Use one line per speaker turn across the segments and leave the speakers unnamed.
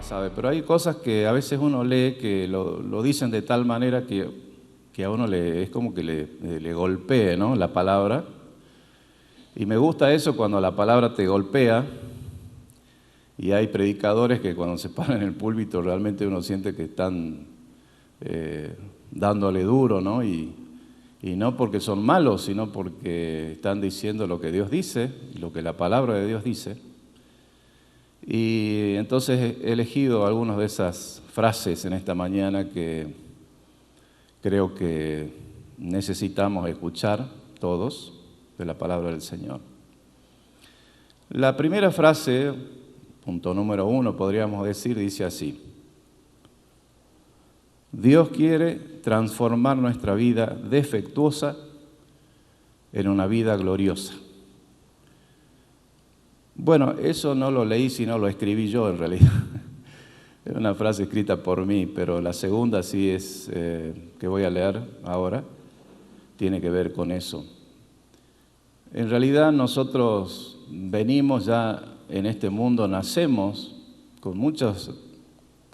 ¿sabe? Pero hay cosas que a veces uno lee que lo dicen de tal manera que a uno es como que le golpee, ¿no?, la palabra. Y me gusta eso cuando la palabra te golpea. Y hay predicadores que cuando se paran en el púlpito realmente uno siente que están dándole duro, ¿no? Y no porque son malos, sino porque están diciendo lo que Dios dice, lo que la palabra de Dios dice. Y entonces he elegido algunas de esas frases en esta mañana que creo que necesitamos escuchar todos de la palabra del Señor. La primera frase, punto número 1, podríamos decir, dice así: Dios quiere transformar nuestra vida defectuosa en una vida gloriosa. Bueno, eso no lo leí, sino lo escribí yo en realidad. Es una frase escrita por mí, pero la segunda sí es que voy a leer ahora, tiene que ver con eso. En realidad nosotros venimos ya en este mundo, nacemos con muchas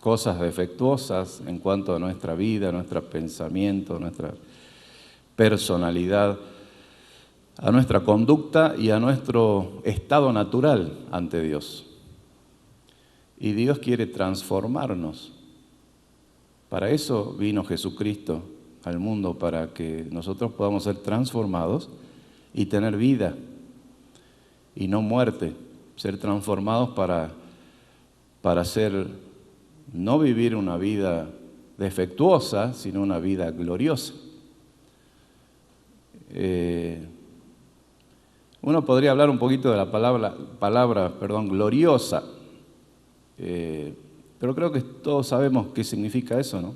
cosas defectuosas en cuanto a nuestra vida, nuestro pensamiento, nuestra personalidad, a nuestra conducta y a nuestro estado natural ante Dios. Y Dios quiere transformarnos. Para eso vino Jesucristo al mundo, para que nosotros podamos ser transformados y tener vida y no muerte, ser transformados para no vivir una vida defectuosa, sino una vida gloriosa. Uno podría hablar un poquito de la palabra gloriosa, pero creo que todos sabemos qué significa eso, ¿no?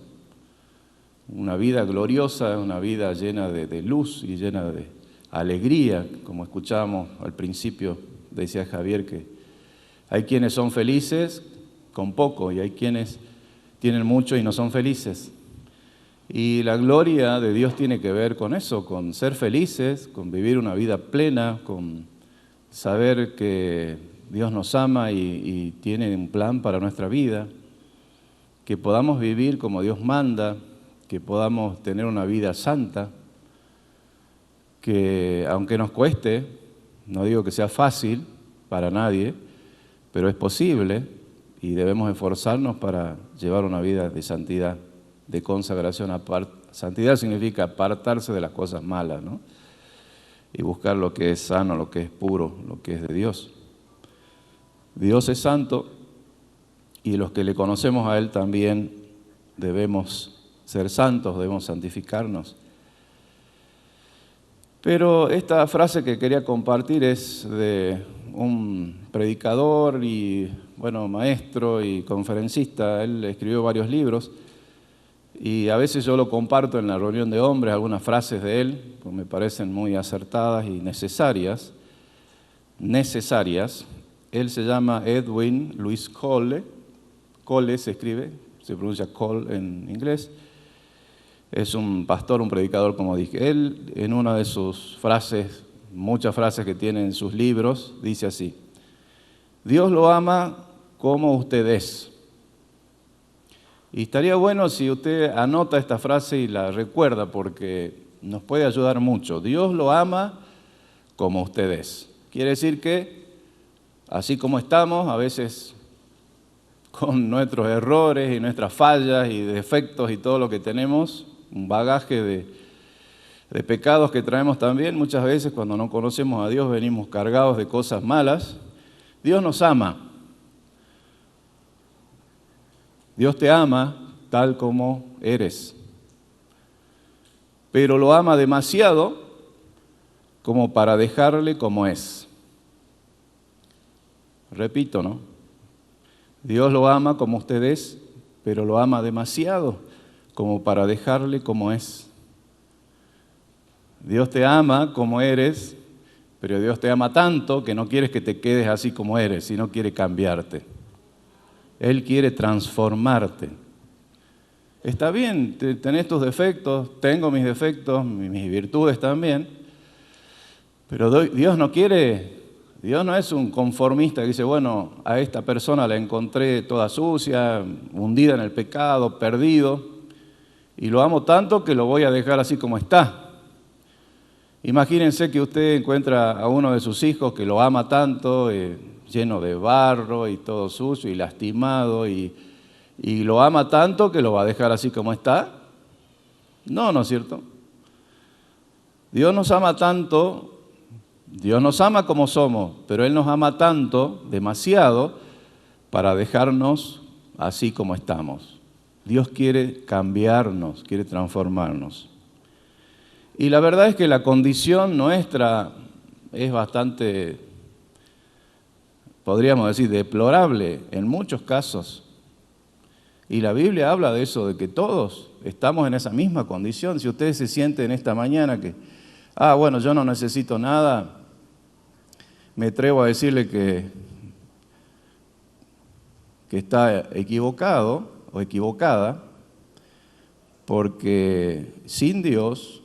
Una vida gloriosa es una vida llena de luz y llena de alegría, como escuchábamos al principio, decía Javier, que hay quienes son felices con poco y hay quienes tienen mucho y no son felices. Y la gloria de Dios tiene que ver con eso, con ser felices, con vivir una vida plena, con saber que Dios nos ama y tiene un plan para nuestra vida, que podamos vivir como Dios manda, que podamos tener una vida santa, que aunque nos cueste, no digo que sea fácil para nadie, pero es posible y debemos esforzarnos para llevar una vida de santidad, de consagración. Santidad significa apartarse de las cosas malas, ¿no? Y buscar lo que es sano, lo que es puro, lo que es de Dios. Dios es santo y los que le conocemos a Él también debemos ser santos, debemos santificarnos. Pero esta frase que quería compartir es de un predicador y, maestro y conferencista. Él escribió varios libros y a veces yo lo comparto en la reunión de hombres, algunas frases de él, pues me parecen muy acertadas y necesarias. Él se llama Edwin Louis Cole. Cole se escribe, se pronuncia Cole en inglés. Es un pastor, un predicador, como dije. Él, en una de sus frases, muchas frases que tiene en sus libros, dice así: Dios lo ama como usted es. Y estaría bueno si usted anota esta frase y la recuerda, porque nos puede ayudar mucho. Dios lo ama como usted es. Quiere decir que, así como estamos, a veces con nuestros errores y nuestras fallas y defectos y todo lo que tenemos, un bagaje de pecados que traemos también, muchas veces cuando no conocemos a Dios venimos cargados de cosas malas. Dios nos ama. Dios te ama tal como eres, pero lo ama demasiado como para dejarle como es. Repito, ¿no? Dios lo ama como usted es, pero lo ama demasiado como para dejarle como es. Dios te ama como eres, pero Dios te ama tanto que no quieres que te quedes así como eres, sino quiere cambiarte. Él quiere transformarte. Está bien, tenés tus defectos, tengo mis defectos, mis virtudes también, pero Dios no quiere Dios no es un conformista que dice, bueno, a esta persona la encontré toda sucia, hundida en el pecado, perdido, y lo amo tanto que lo voy a dejar así como está. Imagínense que usted encuentra a uno de sus hijos que lo ama tanto, lleno de barro y todo sucio y lastimado, y lo ama tanto que lo va a dejar así como está. No, ¿no es cierto? Dios nos ama tanto. Dios nos ama como somos, pero Él nos ama tanto, demasiado, para dejarnos así como estamos. Dios quiere cambiarnos, quiere transformarnos. Y la verdad es que la condición nuestra es bastante, podríamos decir, deplorable en muchos casos. Y la Biblia habla de eso, de que todos estamos en esa misma condición. Si ustedes se sienten esta mañana que, bueno, yo no necesito nada, me atrevo a decirle que está equivocado o equivocada, porque sin Dios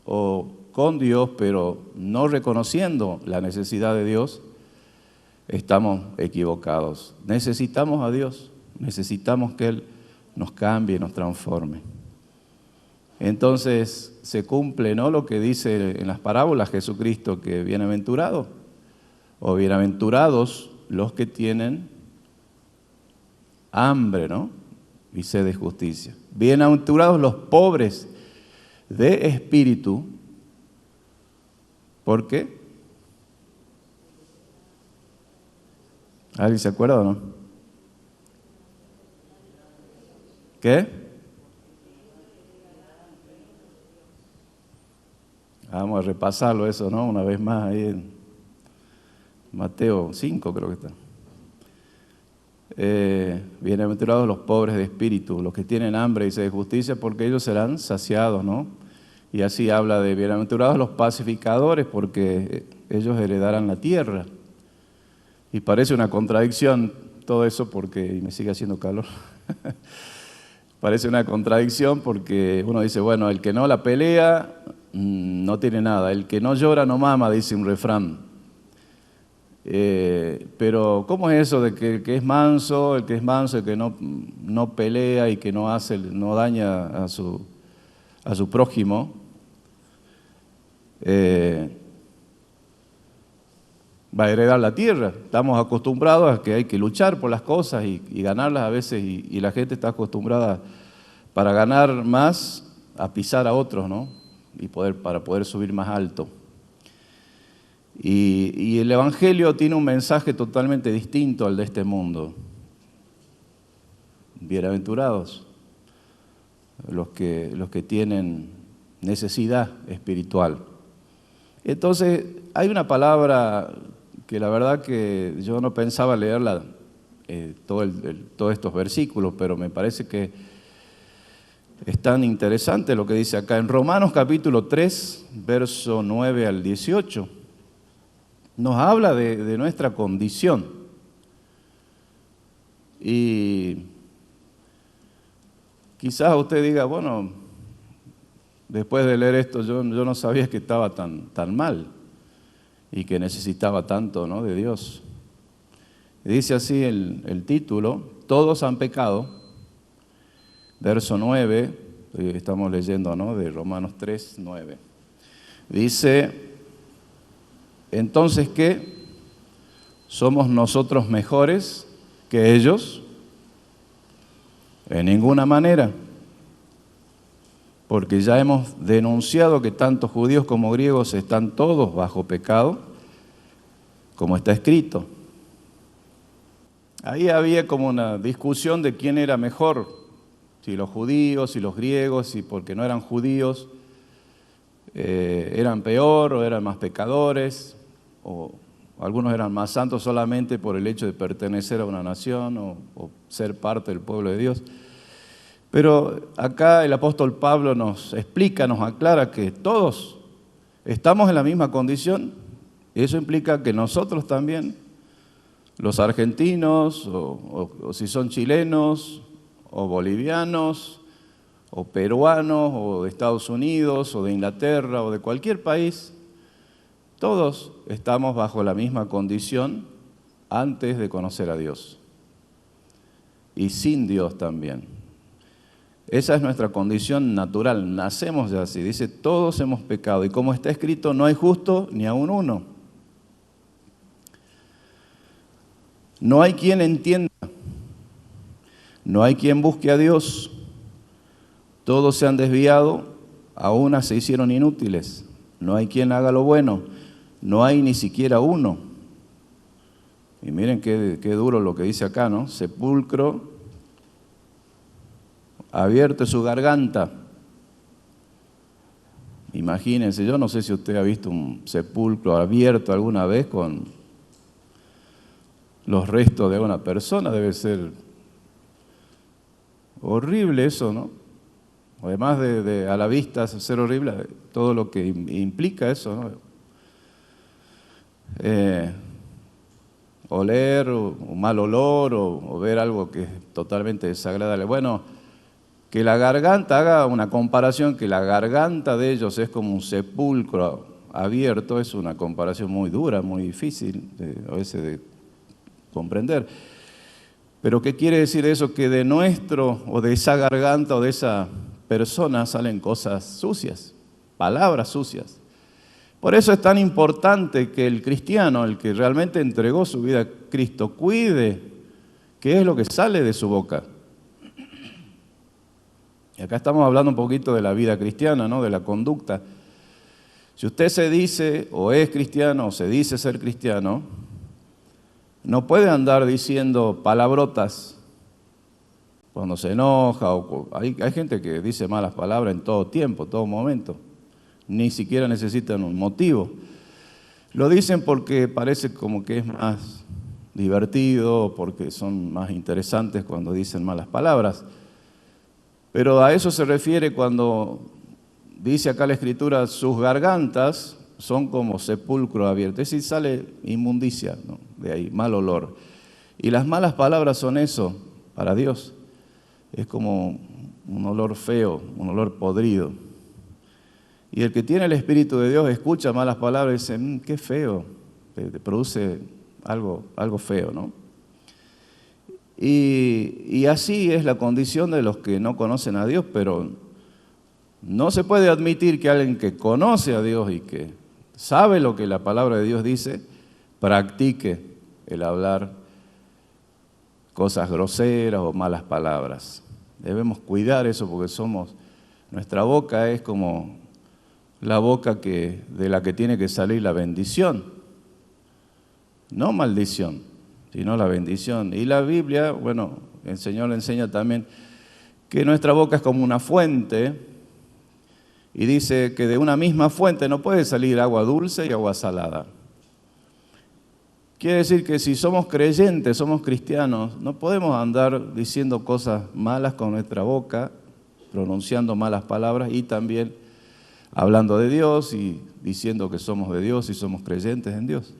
o con Dios, pero no reconociendo la necesidad de Dios, estamos equivocados. Necesitamos a Dios, necesitamos que Él nos cambie, nos transforme. Entonces se cumple, ¿no?, lo que dice en las parábolas Jesucristo, que bienaventurado o bienaventurados los que tienen hambre, ¿no?, y sed de justicia. Bienaventurados los pobres de espíritu. ¿Por qué? ¿Alguien se acuerda o no? ¿Qué? Vamos a repasarlo eso, ¿no?, una vez más ahí en Mateo 5 creo que está. Bienaventurados los pobres de espíritu, los que tienen hambre y sed de justicia, porque ellos serán saciados, ¿no? Y así habla de bienaventurados los pacificadores, porque ellos heredarán la tierra. Y parece una contradicción todo eso, porque me sigue haciendo calor. Parece una contradicción porque uno dice, bueno, el que no la pelea no tiene nada, el que no llora no mama, dice un refrán. Pero ¿cómo es eso de que el que es manso, el que no pelea y que no daña a su prójimo, va a heredar la tierra? Estamos acostumbrados a que hay que luchar por las cosas y ganarlas a veces, y la gente está acostumbrada para ganar más a pisar a otros, ¿no? Y para poder subir más alto. Y el Evangelio tiene un mensaje totalmente distinto al de este mundo. Bienaventurados los que tienen necesidad espiritual. Entonces, hay una palabra que la verdad que yo no pensaba leerla todos estos versículos, pero me parece que es tan interesante lo que dice acá en Romanos capítulo 3, verso 9 al 18. Nos habla de nuestra condición. Y quizás usted diga, bueno, después de leer esto yo no sabía que estaba tan mal y que necesitaba tanto, ¿no?, de Dios. Dice así el título: todos han pecado. Verso 9, estamos leyendo, ¿no?, de Romanos 3, 9. Dice: entonces, ¿qué? ¿Somos nosotros mejores que ellos? En ninguna manera, porque ya hemos denunciado que tanto judíos como griegos están todos bajo pecado, como está escrito. Ahí había como una discusión de quién era mejor, si los judíos, si los griegos, si porque no eran judíos eran peor o eran más pecadores, o algunos eran más santos solamente por el hecho de pertenecer a una nación o ser parte del pueblo de Dios. Pero acá el apóstol Pablo nos explica, nos aclara que todos estamos en la misma condición. Eso implica que nosotros también, los argentinos, o si son chilenos, o bolivianos, o peruanos, o de Estados Unidos, o de Inglaterra, o de cualquier país, Todos estamos bajo la misma condición antes de conocer a Dios. Y sin Dios también. Esa es nuestra condición natural, nacemos ya así. Dice, todos hemos pecado. Y como está escrito, no hay justo ni aun uno. No hay quien entienda. No hay quien busque a Dios. Todos se han desviado, a una se hicieron inútiles. No hay quien haga lo bueno. No hay ni siquiera uno. Y miren qué duro lo que dice acá, ¿no? Sepulcro abierto su garganta. Imagínense, yo no sé si usted ha visto un sepulcro abierto alguna vez con los restos de una persona. Debe ser horrible eso, ¿no? Además de a la vista ser horrible, todo lo que implica eso, ¿no? Oler, o mal olor, o ver algo que es totalmente desagradable. Bueno, que la garganta, haga una comparación, que la garganta de ellos es como un sepulcro abierto, es una comparación muy dura, muy difícil a veces de comprender. Pero ¿qué quiere decir eso? Que de nuestro, o de esa garganta, o de esa persona salen cosas sucias, palabras sucias. Por eso es tan importante que el cristiano, el que realmente entregó su vida a Cristo, cuide qué es lo que sale de su boca. Y acá estamos hablando un poquito de la vida cristiana, ¿no? De la conducta. Si usted se dice o es cristiano o se dice ser cristiano, no puede andar diciendo palabrotas cuando se enoja. Hay gente que dice malas palabras en todo tiempo, todo momento. Ni siquiera necesitan un motivo. Lo dicen porque parece como que es más divertido, porque son más interesantes cuando dicen malas palabras. Pero a eso se refiere cuando dice acá la Escritura, sus gargantas son como sepulcro abierto. Es decir, sale inmundicia, ¿no? De ahí, mal olor. Y las malas palabras son eso para Dios. Es como un olor feo, un olor podrido. Y el que tiene el Espíritu de Dios escucha malas palabras y dice, qué feo, te produce algo feo, ¿no? Y así es la condición de los que no conocen a Dios, pero no se puede admitir que alguien que conoce a Dios y que sabe lo que la palabra de Dios dice, practique el hablar cosas groseras o malas palabras. Debemos cuidar eso porque nuestra boca es como la boca de la que tiene que salir la bendición, no maldición, sino la bendición. Y la Biblia, bueno, el Señor enseña también que nuestra boca es como una fuente y dice que de una misma fuente no puede salir agua dulce y agua salada. Quiere decir que si somos creyentes, somos cristianos, no podemos andar diciendo cosas malas con nuestra boca, pronunciando malas palabras y también hablando de Dios y diciendo que somos de Dios y somos creyentes en Dios.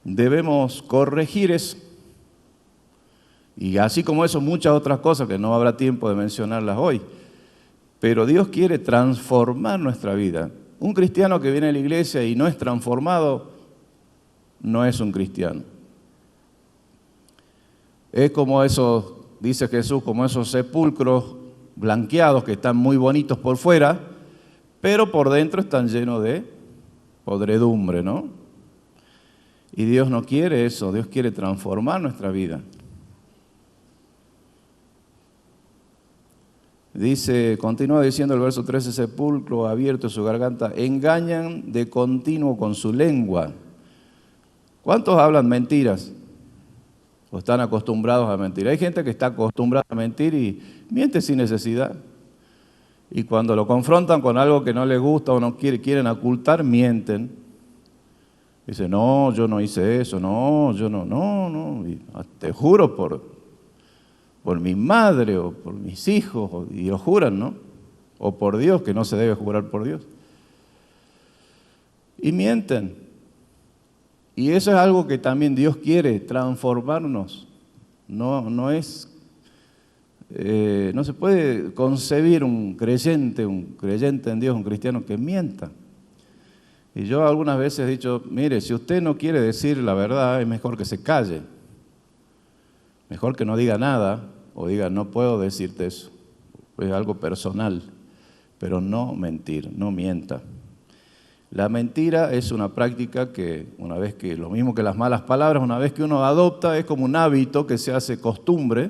Debemos corregir eso. Y así como eso, muchas otras cosas que no habrá tiempo de mencionarlas hoy. Pero Dios quiere transformar nuestra vida. Un cristiano que viene a la iglesia y no es transformado, no es un cristiano. Es como esos, dice Jesús, como esos sepulcros blanqueados que están muy bonitos por fuera, pero por dentro están llenos de podredumbre, ¿no? Y Dios no quiere eso, Dios quiere transformar nuestra vida. Dice, continúa diciendo el verso 13, sepulcro abierto su garganta, engañan de continuo con su lengua. ¿Cuántos hablan mentiras? ¿O están acostumbrados a mentir? Hay gente que está acostumbrada a mentir y miente sin necesidad. Y cuando lo confrontan con algo que no les gusta o no quieren ocultar, mienten. Dice, no, yo no hice eso, no, yo no. Y te juro por mi madre o por mis hijos, y lo juran, ¿no? O por Dios, que no se debe jurar por Dios. Y mienten. Y eso es algo que también Dios quiere, transformarnos. No se puede concebir un creyente en Dios, un cristiano que mienta. Y yo algunas veces he dicho, mire, si usted no quiere decir la verdad, es mejor que se calle. Mejor que no diga nada o diga, no puedo decirte eso. Es algo personal, pero no mentir, no mienta. La mentira es una práctica que una vez que, lo mismo que las malas palabras, una vez que uno adopta, es como un hábito que se hace costumbre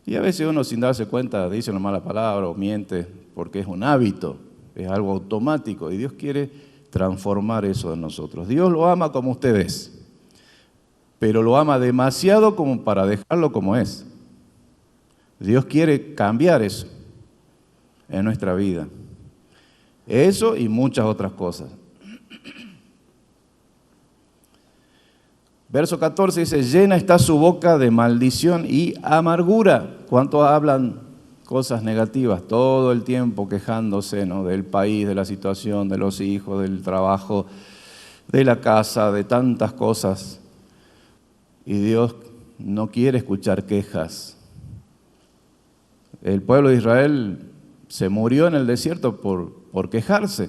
y a veces uno sin darse cuenta dice una mala palabra o miente porque es un hábito, es algo automático y Dios quiere transformar eso en nosotros. Dios lo ama como usted es, pero lo ama demasiado como para dejarlo como es. Dios quiere cambiar eso en nuestra vida. Eso y muchas otras cosas. Verso 14 dice, llena está su boca de maldición y amargura. ¿Cuántos hablan cosas negativas todo el tiempo quejándose, ¿no? Del país, de la situación, de los hijos, del trabajo, de la casa, de tantas cosas? Y Dios no quiere escuchar quejas. El pueblo de Israel se murió en el desierto por quejarse.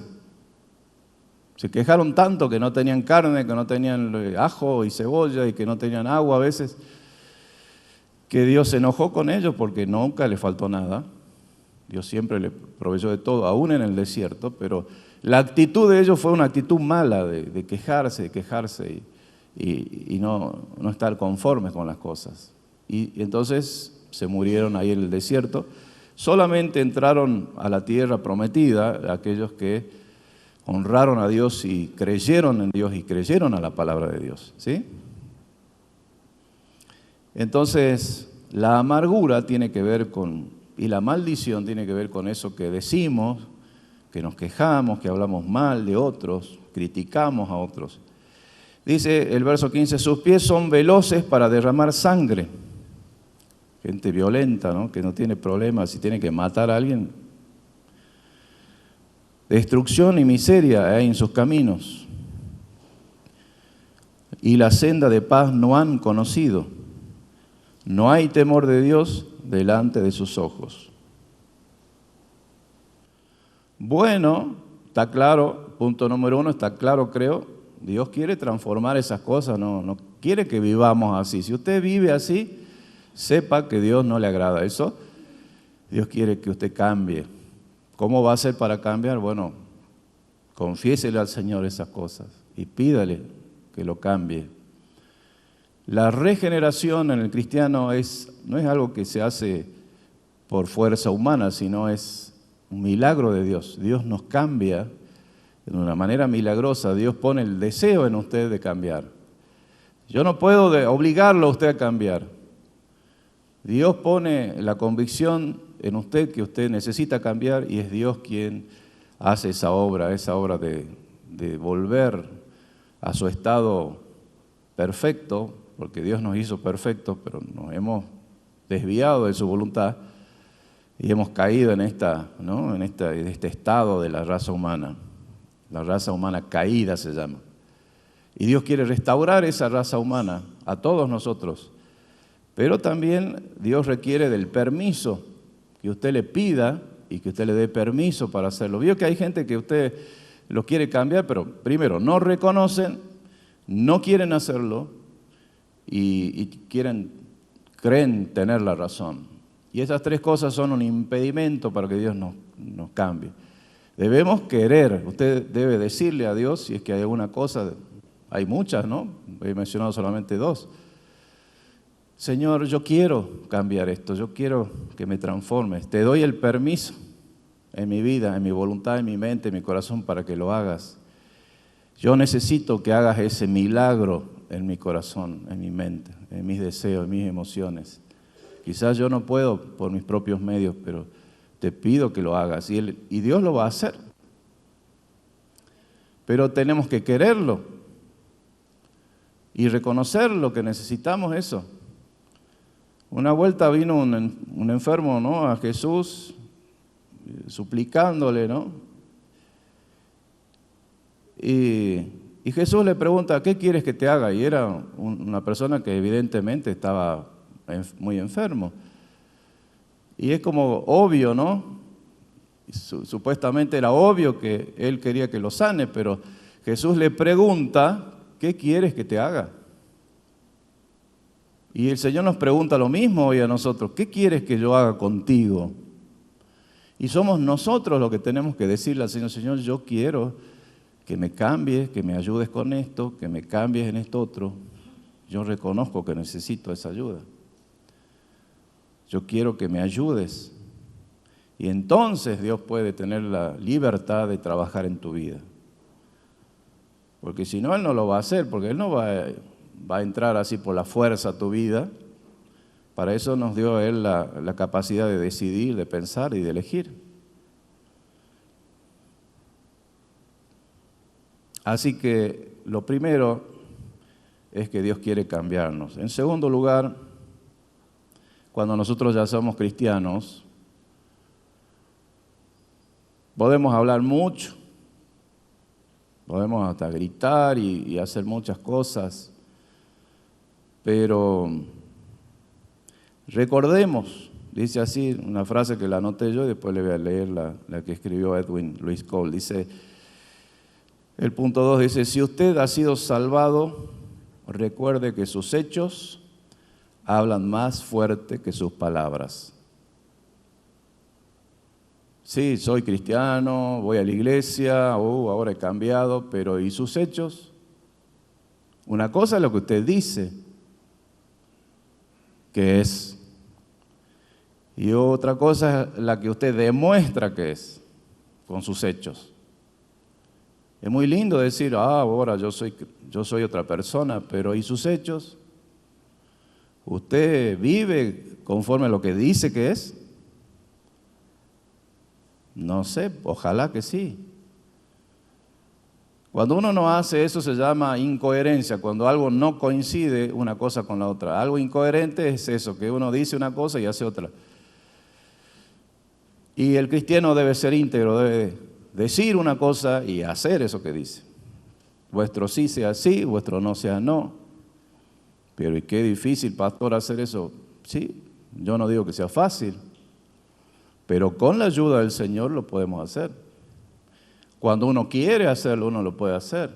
Se quejaron tanto que no tenían carne, que no tenían ajo y cebolla y que no tenían agua a veces, que Dios se enojó con ellos porque nunca les faltó nada. Dios siempre les proveyó de todo, aún en el desierto, pero la actitud de ellos fue una actitud mala de quejarse y no estar conformes con las cosas. Y entonces se murieron ahí en el desierto. Solamente entraron a la tierra prometida aquellos que honraron a Dios y creyeron en Dios y creyeron a la palabra de Dios, ¿sí? Entonces, la amargura tiene que ver y la maldición tiene que ver con eso que decimos, que nos quejamos, que hablamos mal de otros, criticamos a otros. Dice el verso 15, sus pies son veloces para derramar sangre. Gente violenta, ¿no? Que no tiene problemas, si tiene que matar a alguien. Destrucción y miseria hay en sus caminos. Y la senda de paz no han conocido. No hay temor de Dios delante de sus ojos. Bueno, está claro, punto número 1, está claro, creo. Dios quiere transformar esas cosas, no quiere que vivamos así. Si usted vive así, sepa que Dios no le agrada eso. Dios quiere que usted cambie. ¿Cómo va a ser para cambiar? Bueno, confiésele al Señor esas cosas y pídale que lo cambie. La regeneración en el cristiano no es algo que se hace por fuerza humana, sino es un milagro de Dios. Dios nos cambia de una manera milagrosa. Dios pone el deseo en usted de cambiar. Yo no puedo obligarlo a usted a cambiar. Dios pone la convicción en usted que usted necesita cambiar y es Dios quien hace esa obra de volver a su estado perfecto, porque Dios nos hizo perfectos, pero nos hemos desviado de su voluntad y hemos caído en este estado de la raza humana. La raza humana caída se llama. Y Dios quiere restaurar esa raza humana a todos nosotros. Pero también Dios requiere del permiso, que usted le pida y que usted le dé permiso para hacerlo. Vio que hay gente que usted los quiere cambiar, pero primero no reconocen, no quieren hacerlo y creen tener la razón. Y esas tres cosas son un impedimento para que Dios nos cambie. Debemos querer, usted debe decirle a Dios si es que hay alguna cosa, hay muchas, ¿no? He mencionado solamente 2. Señor, yo quiero cambiar esto, yo quiero que me transformes. Te doy el permiso en mi vida, en mi voluntad, en mi mente, en mi corazón para que lo hagas. Yo necesito que hagas ese milagro en mi corazón, en mi mente, en mis deseos, en mis emociones. Quizás yo no puedo por mis propios medios, pero te pido que lo hagas y Dios lo va a hacer. Pero tenemos que quererlo y reconocer lo que necesitamos eso. Una vuelta vino un enfermo, ¿no?, a Jesús suplicándole, ¿no? Y Jesús le pregunta, ¿qué quieres que te haga? Y era una persona que evidentemente estaba muy enfermo. Y es como obvio, ¿no? Supuestamente era obvio que él quería que lo sane, pero Jesús le pregunta, ¿qué quieres que te haga? Y el Señor nos pregunta lo mismo hoy a nosotros, ¿qué quieres que yo haga contigo? Y somos nosotros los que tenemos que decirle al Señor, Señor, yo quiero que me cambies, que me ayudes con esto, que me cambies en esto otro. Yo reconozco que necesito esa ayuda. Yo quiero que me ayudes. Y entonces Dios puede tener la libertad de trabajar en tu vida. Porque si no, Él no lo va a hacer, porque Él no va a entrar así por la fuerza a tu vida. Para eso nos dio Él la capacidad de decidir, de pensar y de elegir. Así que lo primero es que Dios quiere cambiarnos. En segundo lugar, cuando nosotros ya somos cristianos, podemos hablar mucho, podemos hasta gritar y hacer muchas cosas, pero recordemos, dice así, una frase que la anoté yo y después le voy a leer la que escribió Edwin Louis Cole. Dice, el punto 2 dice, si usted ha sido salvado, recuerde que sus hechos hablan más fuerte que sus palabras. Sí, soy cristiano, voy a la iglesia, ahora he cambiado, pero ¿y sus hechos? Una cosa es lo que usted dice que es, y otra cosa es la que usted demuestra que es, con sus hechos. Es muy lindo decir, ahora yo soy otra persona, pero ¿y sus hechos? ¿Usted vive conforme a lo que dice que es? No sé, ojalá que sí. Cuando uno no hace eso se llama incoherencia, cuando algo no coincide una cosa con la otra. Algo incoherente es eso, que uno dice una cosa y hace otra. Y el cristiano debe ser íntegro, debe decir una cosa y hacer eso que dice. Vuestro sí sea sí, vuestro no sea no. Pero ¿y qué difícil, pastor, hacer eso? Sí, yo no digo que sea fácil, pero con la ayuda del Señor lo podemos hacer. Cuando uno quiere hacerlo, uno lo puede hacer.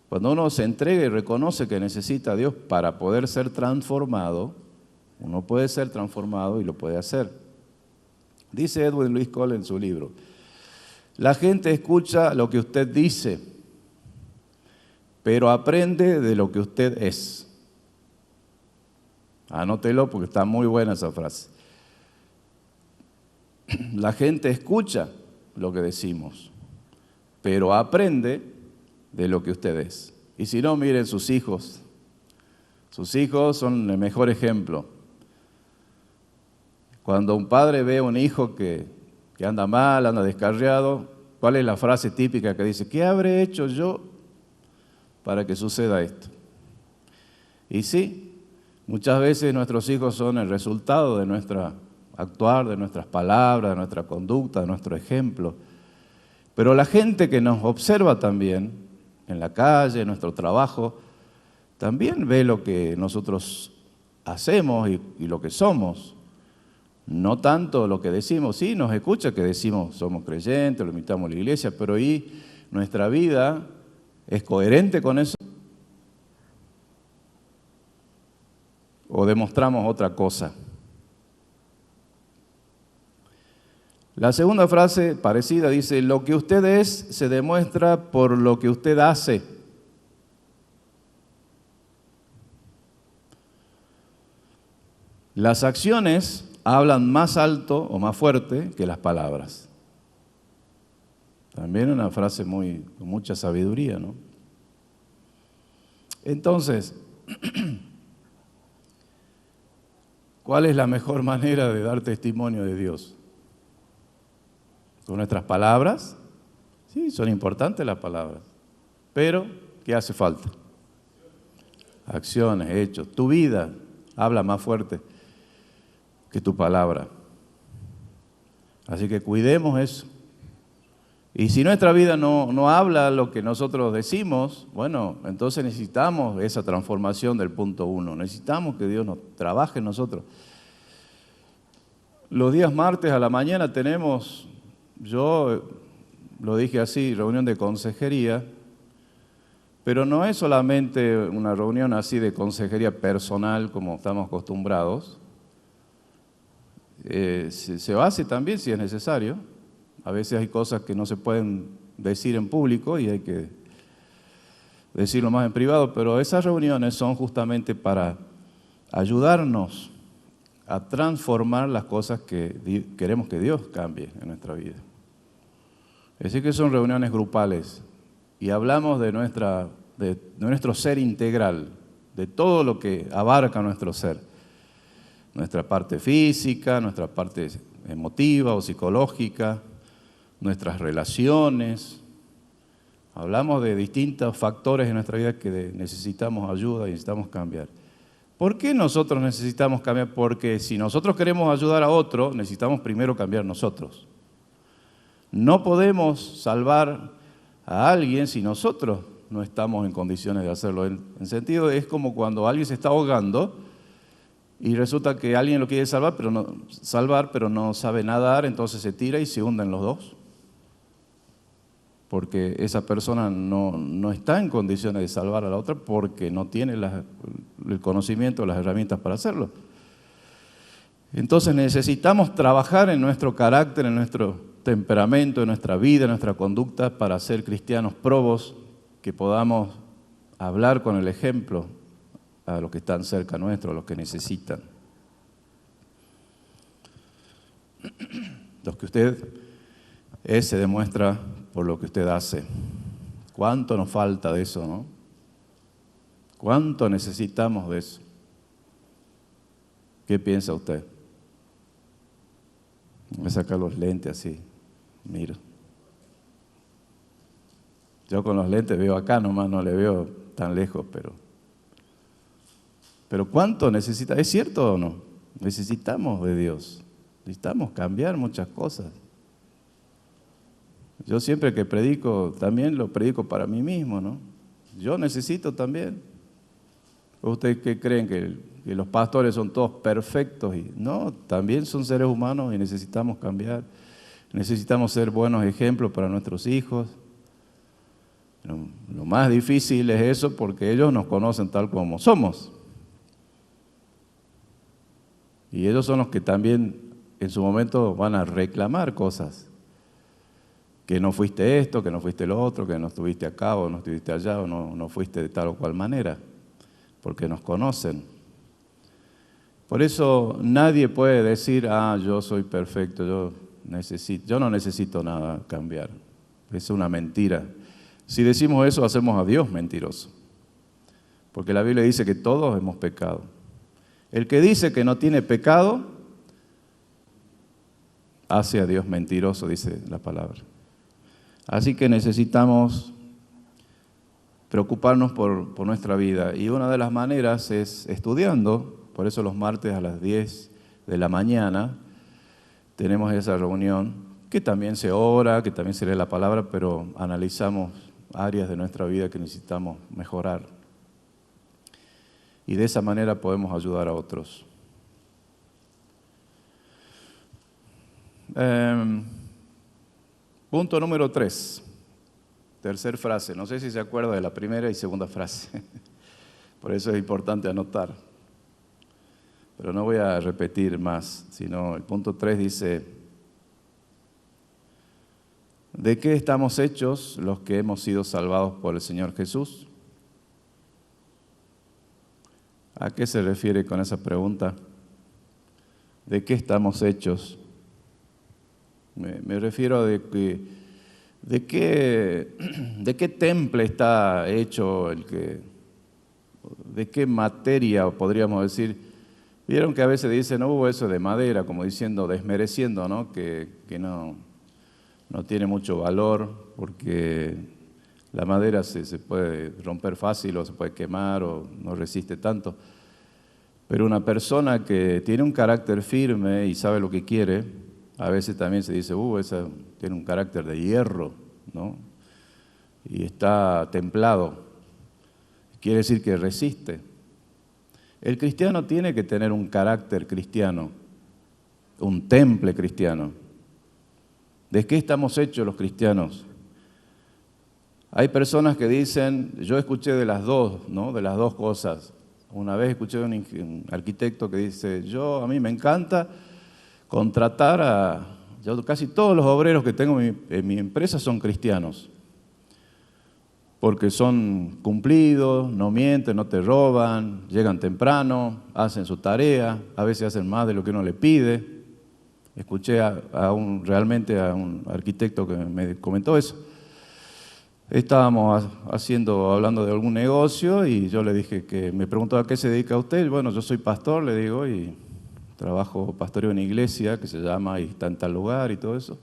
Cuando uno se entrega y reconoce que necesita a Dios para poder ser transformado, uno puede ser transformado y lo puede hacer. Dice Edwin Louis Cole en su libro, la gente escucha lo que usted dice, pero aprende de lo que usted es. Anótelo porque está muy buena esa frase. La gente escucha lo que decimos, pero aprende de lo que usted es. Y si no, miren sus hijos. Sus hijos son el mejor ejemplo. Cuando un padre ve a un hijo que anda mal, anda descarriado, ¿cuál es la frase típica que dice? ¿Qué habré hecho yo para que suceda esto? Y sí, muchas veces nuestros hijos son el resultado de nuestro actuar, de nuestras palabras, de nuestra conducta, de nuestro ejemplo. Pero la gente que nos observa también, en la calle, en nuestro trabajo, también ve lo que nosotros hacemos y lo que somos. No tanto lo que decimos, sí, nos escucha que decimos somos creyentes, lo invitamos a la iglesia, pero ¿y nuestra vida es coherente con eso? ¿O demostramos otra cosa? La segunda frase parecida dice, lo que usted es se demuestra por lo que usted hace. Las acciones hablan más alto o más fuerte que las palabras. También una frase con mucha sabiduría, ¿no? Entonces, ¿cuál es la mejor manera de dar testimonio de Dios? ¿Con nuestras palabras? Sí, son importantes las palabras. Pero, ¿qué hace falta? Acciones, hechos. Tu vida habla más fuerte que tu palabra. Así que cuidemos eso. Y si nuestra vida no habla lo que nosotros decimos, bueno, entonces necesitamos esa transformación del punto 1. Necesitamos que Dios nos trabaje en nosotros. Los días martes a la mañana tenemos, yo lo dije así, reunión de consejería, Pero no es solamente una reunión así de consejería personal como estamos acostumbrados. Se hace también si es necesario. A veces hay cosas que no se pueden decir en público y hay que decirlo más en privado, pero esas reuniones son justamente para ayudarnos a transformar las cosas que queremos que Dios cambie en nuestra vida. Es decir, que son reuniones grupales y hablamos de nuestro ser integral, de todo lo que abarca nuestro ser. Nuestra parte física, nuestra parte emotiva o psicológica, nuestras relaciones. Hablamos de distintos factores en nuestra vida que necesitamos ayuda y necesitamos cambiar. ¿Por qué nosotros necesitamos cambiar? Porque si nosotros queremos ayudar a otro, necesitamos primero cambiar nosotros. No podemos salvar a alguien si nosotros no estamos en condiciones de hacerlo. En sentido, es como cuando alguien se está ahogando y resulta que alguien lo quiere salvar, pero no sabe nadar, entonces se tira y se hunden los dos. Porque esa persona no está en condiciones de salvar a la otra porque no tiene el conocimiento, las herramientas para hacerlo. Entonces necesitamos trabajar en nuestro carácter, en nuestro temperamento, en nuestra vida, en nuestra conducta para ser cristianos probos, que podamos hablar con el ejemplo a los que están cerca nuestro, a los que necesitan. Los que usted es se demuestra por lo que usted hace. ¿Cuánto nos falta de eso, no? ¿Cuánto necesitamos de eso? ¿Qué piensa usted? Voy a sacar los lentes así, miro. Yo con los lentes veo acá nomás, no le veo tan lejos, pero ¿cuánto necesita? ¿Es cierto o no? Necesitamos de Dios, necesitamos cambiar muchas cosas. Yo siempre que predico, también lo predico para mí mismo, ¿no? Yo necesito también. ¿Ustedes qué creen? ¿Que los pastores son todos perfectos? No, también son seres humanos y necesitamos cambiar. Necesitamos ser buenos ejemplos para nuestros hijos. Lo más difícil es eso porque ellos nos conocen tal como somos. Y ellos son los que también en su momento van a reclamar cosas. Que no fuiste esto, que no fuiste lo otro, que no estuviste acá o no estuviste allá o no fuiste de tal o cual manera, porque nos conocen. Por eso nadie puede decir, yo soy perfecto, yo no necesito nada cambiar. Es una mentira. Si decimos eso, hacemos a Dios mentiroso, porque la Biblia dice que todos hemos pecado. El que dice que no tiene pecado, hace a Dios mentiroso, dice la palabra. Así que necesitamos preocuparnos por nuestra vida. Y una de las maneras es estudiando. Por eso los martes a las 10 de la mañana tenemos esa reunión, que también se ora, que también se lee la palabra, pero analizamos áreas de nuestra vida que necesitamos mejorar. Y de esa manera podemos ayudar a otros. Punto número 3, tercera frase. No sé si se acuerda de la primera y segunda frase. Por eso es importante anotar. Pero no voy a repetir más, sino el punto 3 dice, ¿de qué estamos hechos los que hemos sido salvados por el Señor Jesús? ¿A qué se refiere con esa pregunta? ¿De qué estamos hechos? Me refiero a de qué temple está hecho de qué materia, podríamos decir. Vieron que a veces dicen, hubo eso de madera, como diciendo, desmereciendo, ¿no? Que no tiene mucho valor, porque la madera se puede romper fácil o se puede quemar o no resiste tanto. Pero una persona que tiene un carácter firme y sabe lo que quiere, a veces también se dice, esa tiene un carácter de hierro, ¿no? Y está templado. Quiere decir que resiste. El cristiano tiene que tener un carácter cristiano, un temple cristiano. ¿De qué estamos hechos los cristianos? Hay personas que dicen, yo escuché de las dos, ¿no? De las dos cosas. Una vez escuché de un arquitecto que dice, a mí me encanta contratar casi todos los obreros que tengo en mi empresa son cristianos, porque son cumplidos, no mienten, no te roban, llegan temprano, hacen su tarea, a veces hacen más de lo que uno le pide. Escuché realmente a un arquitecto que me comentó eso. Estábamos hablando de algún negocio y yo le dije que me preguntó a qué se dedica usted. Bueno, yo soy pastor, le digo, y pastoreo en una iglesia que se llama y está en tal lugar y todo eso.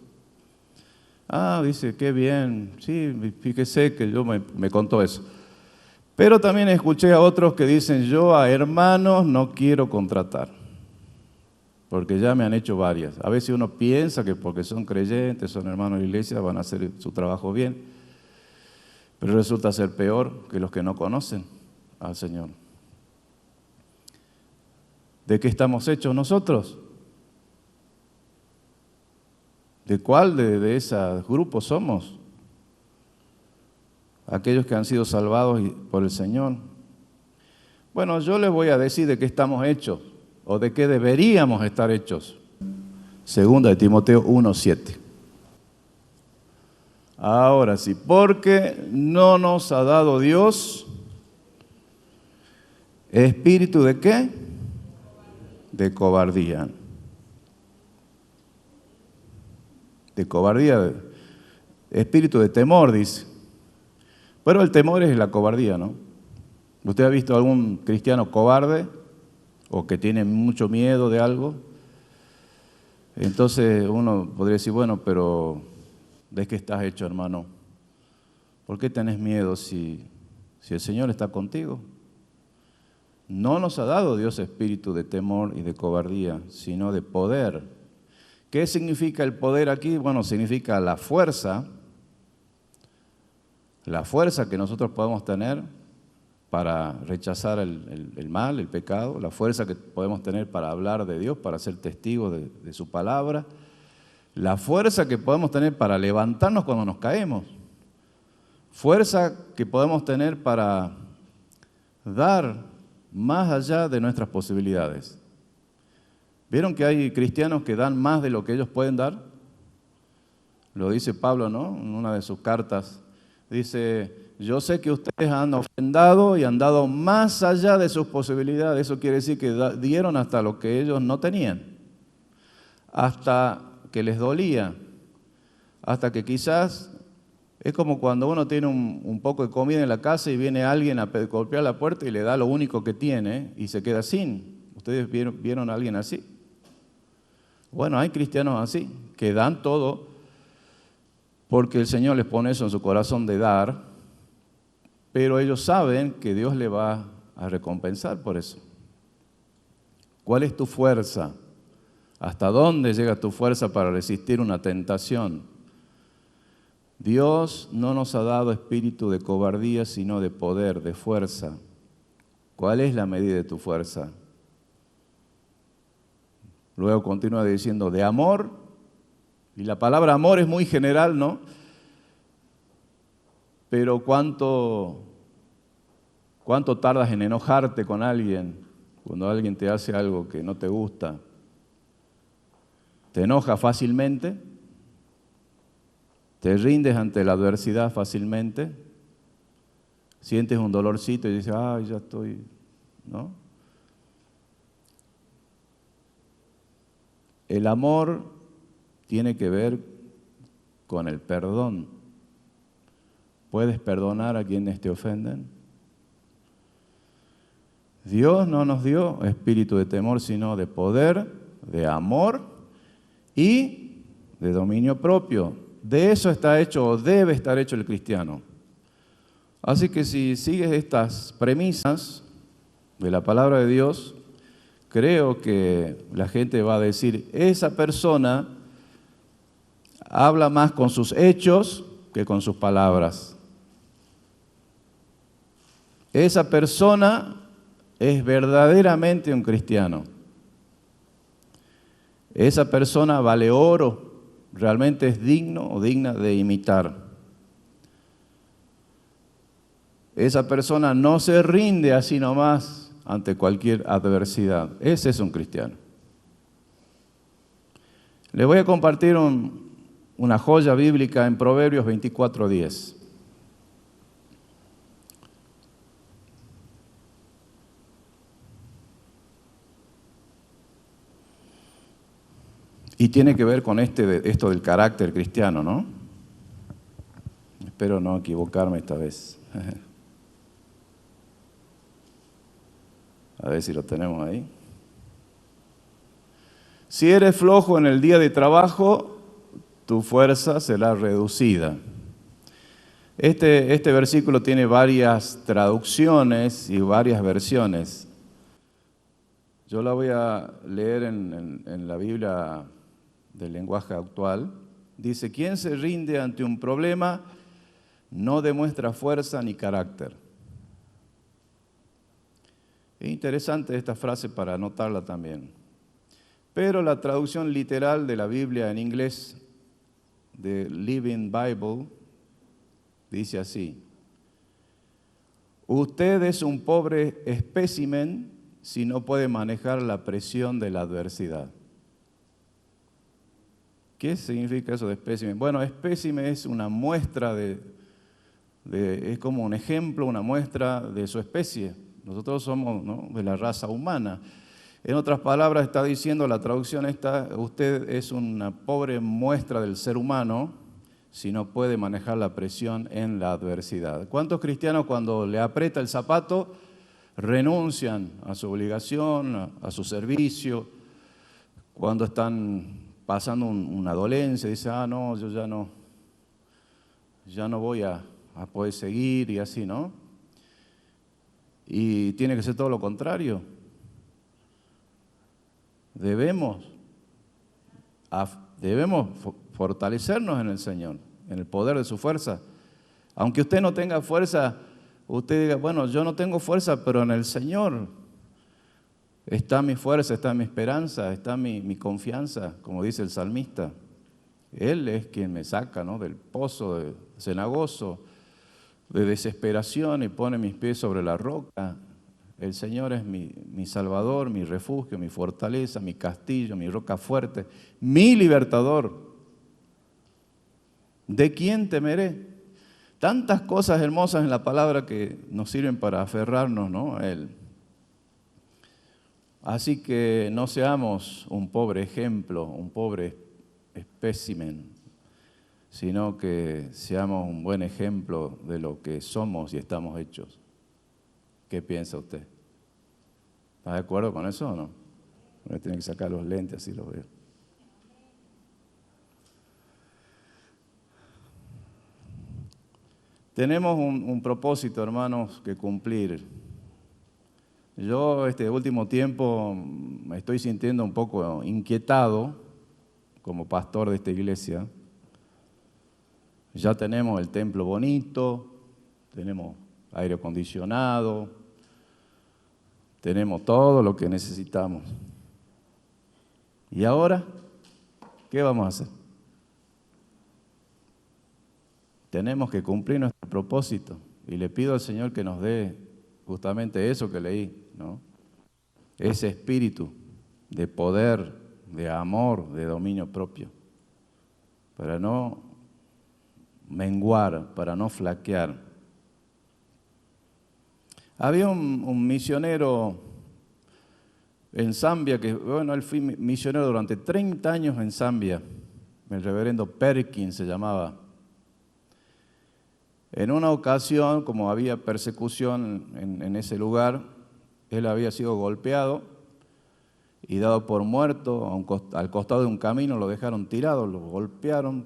Ah, dice, qué bien, sí, fíjese que me contó eso. Pero también escuché a otros que dicen, yo a hermanos no quiero contratar, porque ya me han hecho varias. A veces uno piensa que porque son creyentes, son hermanos de la iglesia, van a hacer su trabajo bien. Pero resulta ser peor que los que no conocen al Señor. ¿De qué estamos hechos nosotros? ¿De cuál de esos grupos somos? Aquellos que han sido salvados por el Señor. Bueno, yo les voy a decir de qué estamos hechos o de qué deberíamos estar hechos. Segunda de Timoteo 1:7. Ahora sí, porque no nos ha dado Dios espíritu de ¿qué? De cobardía. De cobardía, espíritu de temor, dice. Pero el temor es la cobardía, ¿no? ¿Usted ha visto algún cristiano cobarde o que tiene mucho miedo de algo? Entonces uno podría decir, bueno, pero ¿de qué estás hecho, hermano? ¿Por qué tenés miedo si el Señor está contigo? No nos ha dado Dios espíritu de temor y de cobardía, sino de poder. ¿Qué significa el poder aquí? Bueno, significa la fuerza que nosotros podemos tener para rechazar el mal, el pecado, la fuerza que podemos tener para hablar de Dios, para ser testigos de su palabra, la fuerza que podemos tener para levantarnos cuando nos caemos, fuerza que podemos tener para dar más allá de nuestras posibilidades. ¿Vieron que hay cristianos que dan más de lo que ellos pueden dar? Lo dice Pablo, ¿no? En una de sus cartas. Dice, yo sé que ustedes han ofrendado y han dado más allá de sus posibilidades. Eso quiere decir que dieron hasta lo que ellos no tenían. Hasta que les dolía, hasta que quizás es como cuando uno tiene un poco de comida en la casa y viene alguien a golpear la puerta y le da lo único que tiene y se queda sin. ¿Ustedes vieron a alguien así? Bueno, hay cristianos así, que dan todo porque el Señor les pone eso en su corazón de dar, pero ellos saben que Dios les va a recompensar por eso. ¿Cuál es tu fuerza? ¿Hasta dónde llega tu fuerza para resistir una tentación? Dios no nos ha dado espíritu de cobardía, sino de poder, de fuerza. ¿Cuál es la medida de tu fuerza? Luego continúa diciendo, de amor, y la palabra amor es muy general, ¿no? Pero ¿cuánto tardas en enojarte con alguien cuando alguien te hace algo que no te gusta? ¿Te enojas fácilmente? ¿Te rindes ante la adversidad fácilmente? ¿Sientes un dolorcito y dices, ay, ya estoy, ¿no? El amor tiene que ver con el perdón. ¿Puedes perdonar a quienes te ofenden? Dios no nos dio espíritu de temor, sino de poder, de amor y de dominio propio. De eso está hecho o debe estar hecho el cristiano. Así que si sigues estas premisas de la palabra de Dios, creo que la gente va a decir, esa persona habla más con sus hechos que con sus palabras. Esa persona es verdaderamente un cristiano. Esa persona vale oro, realmente es digno o digna de imitar. Esa persona no se rinde así nomás ante cualquier adversidad. Ese es un cristiano. Les voy a compartir una joya bíblica en Proverbios 24:10. Y tiene que ver con esto del carácter cristiano, ¿no? Espero no equivocarme esta vez. A ver si lo tenemos ahí. Si eres flojo en el día de trabajo, tu fuerza será reducida. Este versículo tiene varias traducciones y varias versiones. Yo la voy a leer en la Biblia del lenguaje actual. Dice, quien se rinde ante un problema no demuestra fuerza ni carácter. Es interesante esta frase para anotarla también. Pero la traducción literal de la Biblia en inglés, de Living Bible, dice así: usted es un pobre espécimen si no puede manejar la presión de la adversidad. ¿Qué significa eso de espécimen? Bueno, espécimen es una muestra es como un ejemplo, una muestra de su especie. Nosotros somos, ¿no?, de la raza humana. En otras palabras, está diciendo la traducción esta: usted es una pobre muestra del ser humano si no puede manejar la presión en la adversidad. ¿Cuántos cristianos cuando le aprieta el zapato renuncian a su obligación, a su servicio? Cuando están pasando una dolencia, dicen, no, yo ya no voy a poder seguir y así, ¿no? Y tiene que ser todo lo contrario. Debemos fortalecernos en el Señor, en el poder de su fuerza. Aunque usted no tenga fuerza, usted diga, bueno, yo no tengo fuerza, pero en el Señor está mi fuerza, está mi esperanza, está mi confianza, como dice el salmista. Él es quien me saca, ¿no?, del pozo cenagoso, de desesperación, y pone mis pies sobre la roca. El Señor es mi Salvador, mi refugio, mi fortaleza, mi castillo, mi roca fuerte, mi libertador. ¿De quién temeré? Tantas cosas hermosas en la palabra que nos sirven para aferrarnos, ¿no?, a Él. Así que no seamos un pobre ejemplo, un pobre espécimen, sino que seamos un buen ejemplo de lo que somos y estamos hechos. ¿Qué piensa usted? ¿Está de acuerdo con eso o no? Voy a tener que sacar los lentes, así los veo. Tenemos un propósito, hermanos, que cumplir. Yo este último tiempo me estoy sintiendo un poco inquietado como pastor de esta iglesia. Ya tenemos el templo bonito, tenemos aire acondicionado, tenemos todo lo que necesitamos. ¿Y ahora qué vamos a hacer? Tenemos que cumplir nuestro propósito y le pido al Señor que nos dé justamente eso que leí, ¿no? Ese espíritu de poder, de amor, de dominio propio, para no menguar, para no flaquear. Había un misionero en Zambia, él fue misionero durante 30 años en Zambia, el reverendo Perkins se llamaba. En una ocasión, como había persecución en ese lugar, él había sido golpeado y dado por muerto al costado de un camino, lo dejaron tirado, lo golpearon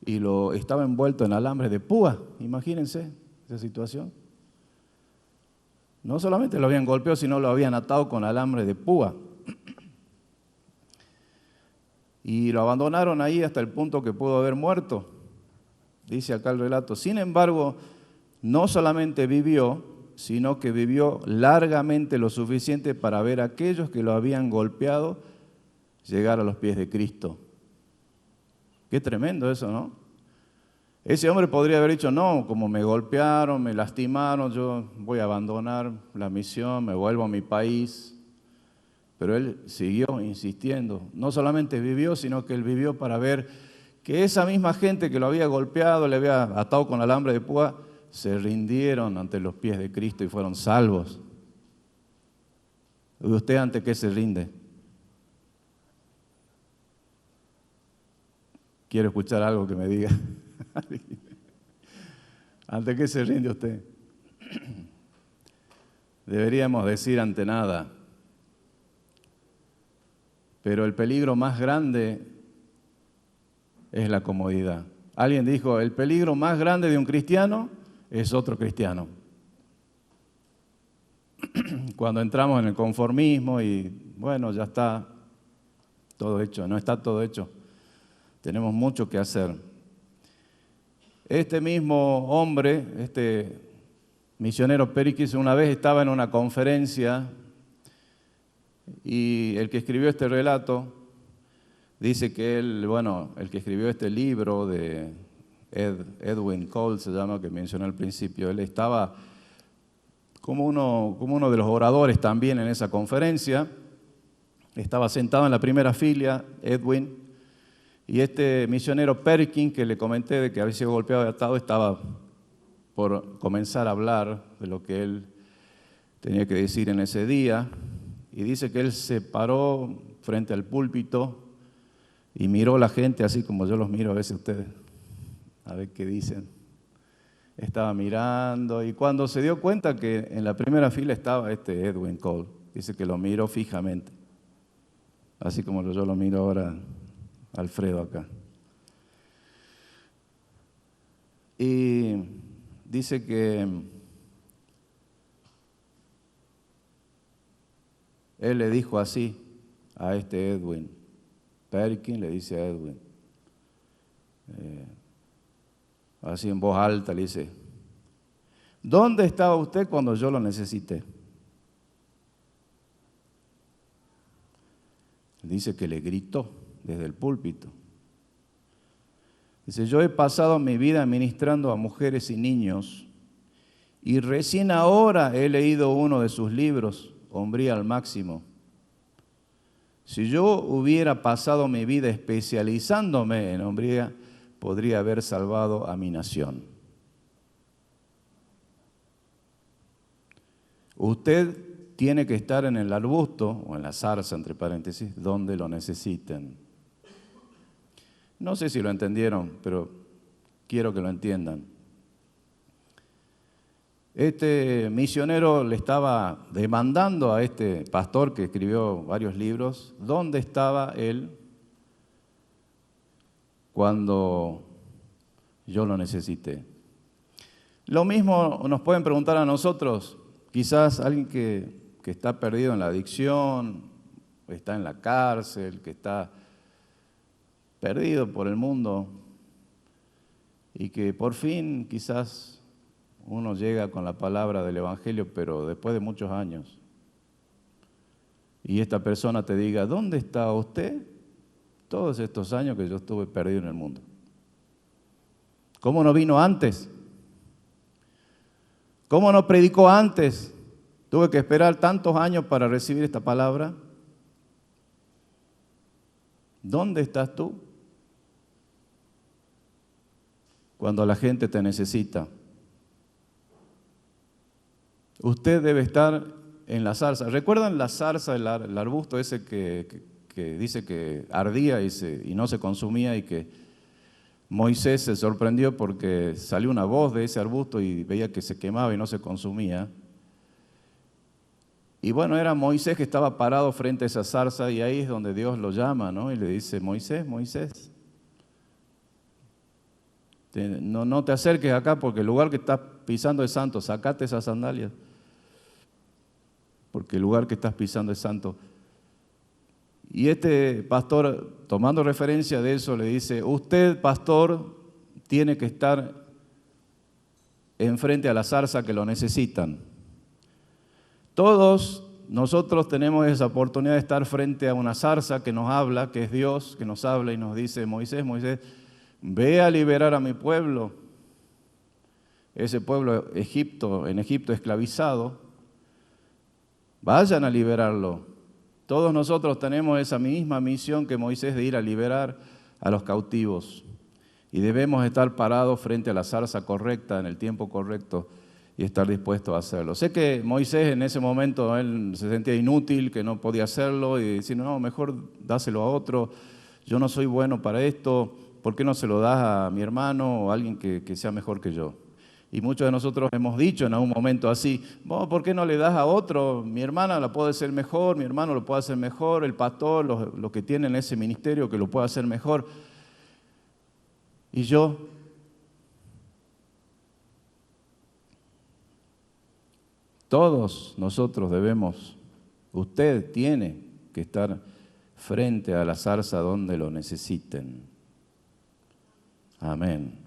y estaba envuelto en alambres de púa. Imagínense esa situación. No solamente lo habían golpeado, sino lo habían atado con alambres de púa. Y lo abandonaron ahí hasta el punto que pudo haber muerto. Dice acá el relato. Sin embargo, no solamente vivió, sino que vivió largamente lo suficiente para ver a aquellos que lo habían golpeado llegar a los pies de Cristo. Qué tremendo eso, ¿no? Ese hombre podría haber dicho, no, como me golpearon, me lastimaron, yo voy a abandonar la misión, me vuelvo a mi país. Pero él siguió insistiendo. No solamente vivió, sino que él vivió para ver que esa misma gente que lo había golpeado, le había atado con alambre de púa, se rindieron ante los pies de Cristo y fueron salvos. ¿Y usted ante qué se rinde? Quiero escuchar algo que me diga. ¿Ante qué se rinde usted? Deberíamos decir ante nada. Pero el peligro más grande es la comodidad. Alguien dijo, el peligro más grande de un cristiano es otro cristiano. Cuando entramos en el conformismo y bueno, ya está todo hecho, no está todo hecho. Tenemos mucho que hacer. Este mismo hombre, este misionero Péricles, una vez estaba en una conferencia y el que escribió este relato dice que él, bueno, el que escribió este libro de Edwin Cole, se llama, que mencioné al principio, él estaba como uno de los oradores también en esa conferencia, estaba sentado en la primera fila, Edwin, y este misionero Perkins, que le comenté de que había sido golpeado y atado, estaba por comenzar a hablar de lo que él tenía que decir en ese día, y dice que él se paró frente al púlpito y miró a la gente así como yo los miro a veces ustedes, a ver qué dicen. Estaba mirando y cuando se dio cuenta que en la primera fila estaba este Edwin Cole, dice que lo miró fijamente, así como yo lo miro ahora Alfredo acá. Y dice que él le dijo así a este Edwin, Perkins le dice a Edwin, así en voz alta le dice, ¿dónde estaba usted cuando yo lo necesité? Dice que le gritó desde el púlpito. Dice, yo he pasado mi vida ministrando a mujeres y niños y recién ahora he leído uno de sus libros, Hombría al Máximo. Si yo hubiera pasado mi vida especializándome en hombría, podría haber salvado a mi nación. Usted tiene que estar en el arbusto, o en la zarza, entre paréntesis, donde lo necesiten. No sé si lo entendieron, pero quiero que lo entiendan. Este misionero le estaba demandando a este pastor que escribió varios libros, ¿dónde estaba él cuando yo lo necesité? Lo mismo nos pueden preguntar a nosotros, quizás alguien que está perdido en la adicción, está en la cárcel, que está perdido por el mundo y que por fin quizás uno llega con la palabra del Evangelio, pero después de muchos años. Y esta persona te diga, ¿dónde está usted todos estos años que yo estuve perdido en el mundo? ¿Cómo no vino antes? ¿Cómo no predicó antes? Tuve que esperar tantos años para recibir esta palabra. ¿Dónde estás tú cuando la gente te necesita? Usted debe estar en la zarza. ¿Recuerdan la zarza, el arbusto ese que dice que ardía y no se consumía y que Moisés se sorprendió porque salió una voz de ese arbusto y veía que se quemaba y no se consumía? Y bueno, era Moisés que estaba parado frente a esa zarza y ahí es donde Dios lo llama, ¿no? Y le dice, Moisés, Moisés, no te acerques acá porque el lugar que estás pisando es santo, sacate esas sandalias, porque el lugar que estás pisando es santo. Y este pastor, tomando referencia de eso, le dice, usted, pastor, tiene que estar enfrente a la zarza que lo necesitan. Todos nosotros tenemos esa oportunidad de estar frente a una zarza que nos habla, que es Dios, que nos habla y nos dice, Moisés, Moisés, ve a liberar a mi pueblo, ese pueblo en Egipto esclavizado, vayan a liberarlo. Todos nosotros tenemos esa misma misión que Moisés de ir a liberar a los cautivos. Y debemos estar parados frente a la zarza correcta, en el tiempo correcto, y estar dispuestos a hacerlo. Sé que Moisés en ese momento él se sentía inútil, que no podía hacerlo, y decía, no, mejor dáselo a otro, yo no soy bueno para esto, ¿por qué no se lo das a mi hermano o a alguien que sea mejor que yo? Y muchos de nosotros hemos dicho en algún momento así, ¿por qué no le das a otro? Mi hermana la puede hacer mejor, mi hermano lo puede hacer mejor, el pastor, los que tienen ese ministerio que lo puede hacer mejor. Y yo, todos nosotros debemos, usted tiene que estar frente a la zarza donde lo necesiten. Amén.